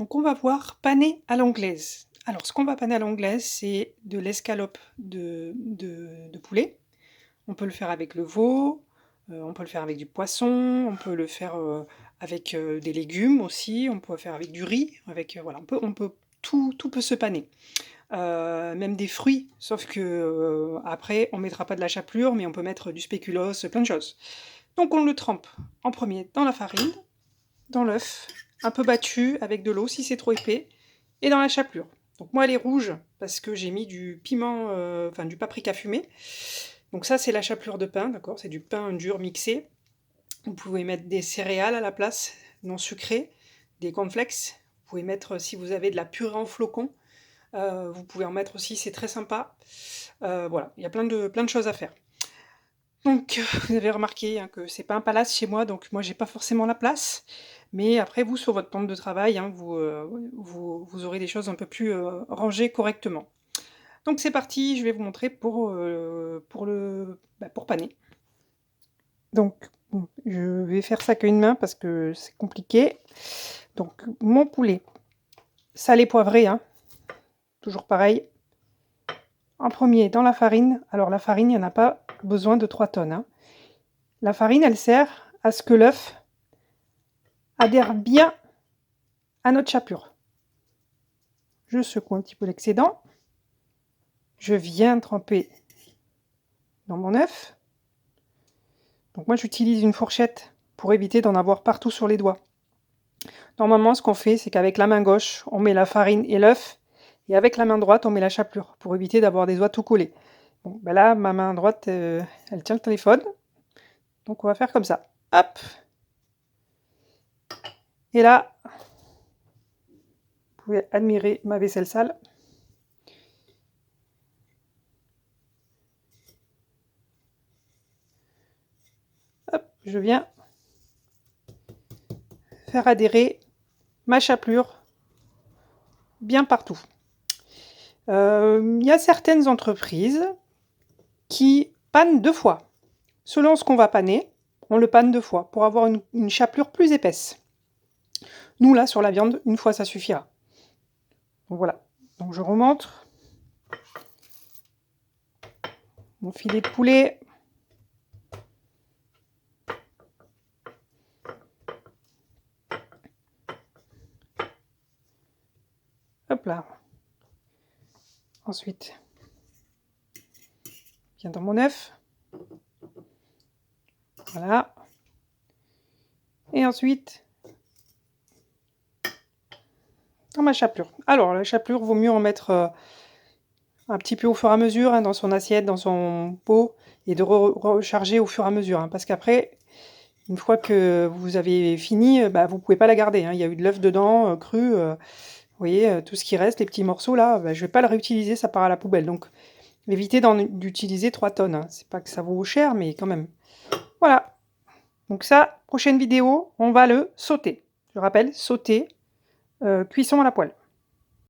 Donc on va voir paner à l'anglaise. Alors ce qu'on va paner à l'anglaise, c'est de l'escalope de poulet. On peut le faire avec le veau, on peut le faire avec du poisson, on peut le faire avec des légumes aussi, on peut le faire avec du riz, avec voilà, tout peut se paner. Même des fruits, sauf que après on mettra pas de la chapelure, mais on peut mettre du spéculoos, plein de choses. Donc on le trempe en premier dans la farine, dans l'œuf, un peu battu avec de l'eau si c'est trop épais, et dans la chapelure. Donc moi elle est rouge parce que j'ai mis du piment, enfin du paprika fumé. Donc ça c'est la chapelure de pain, d'accord? C'est du pain dur mixé. Vous pouvez mettre des céréales à la place, non sucrées, des cornflakes. Vous pouvez mettre, si vous avez de la purée en flocons, vous pouvez en mettre aussi, c'est très sympa. Voilà, il y a plein de choses à faire. Donc, vous avez remarqué hein, que c'est pas un palace chez moi, donc moi j'ai pas forcément la place. Mais après, vous, sur votre temps de travail, hein, vous aurez des choses un peu plus rangées correctement. Donc c'est parti, je vais vous montrer pour paner. Donc, bon, je vais faire ça qu'une main parce que c'est compliqué. Donc, mon poulet, salé poivré, hein, toujours pareil. En premier, dans la farine. Alors la farine, il n'y en a pas besoin de 3 tonnes. Hein. La farine, elle sert à ce que l'œuf adhère bien à notre chapelure. Je secoue un petit peu l'excédent. Je viens tremper dans mon œuf. Donc moi, j'utilise une fourchette pour éviter d'en avoir partout sur les doigts. Normalement, ce qu'on fait, c'est qu'avec la main gauche, on met la farine et l'œuf. Et avec la main droite, on met la chapelure pour éviter d'avoir des doigts tout collés. Bon, ben là, ma main droite, elle tient le téléphone. Donc on va faire comme ça. Hop. Et là, vous pouvez admirer ma vaisselle sale. Hop, je viens faire adhérer ma chapelure bien partout. Il y a certaines entreprises qui pannent 2 fois. Selon ce qu'on va panner, on le panne 2 fois pour avoir une chapelure plus épaisse. Nous, là, sur la viande, une fois, ça suffira. Donc voilà. Donc je remonte mon filet de poulet. Hop là. Ensuite, bien dans mon œuf. Voilà. Et ensuite, dans ma chapelure. Alors, la chapelure, vaut mieux en mettre un petit peu au fur et à mesure, hein, dans son assiette, dans son pot, et de recharger au fur et à mesure. Hein, parce qu'après, une fois que vous avez fini, bah, vous ne pouvez pas la garder. Hein, il y a eu de l'œuf dedans, cru. Vous voyez, tout ce qui reste, les petits morceaux là, bah, je ne vais pas le réutiliser, ça part à la poubelle. Donc, évitez d'utiliser 3 tonnes. Hein. C'est pas que ça vaut cher, mais quand même. Voilà. Donc ça, prochaine vidéo, on va le sauter. Je rappelle, sauter, cuisson à la poêle.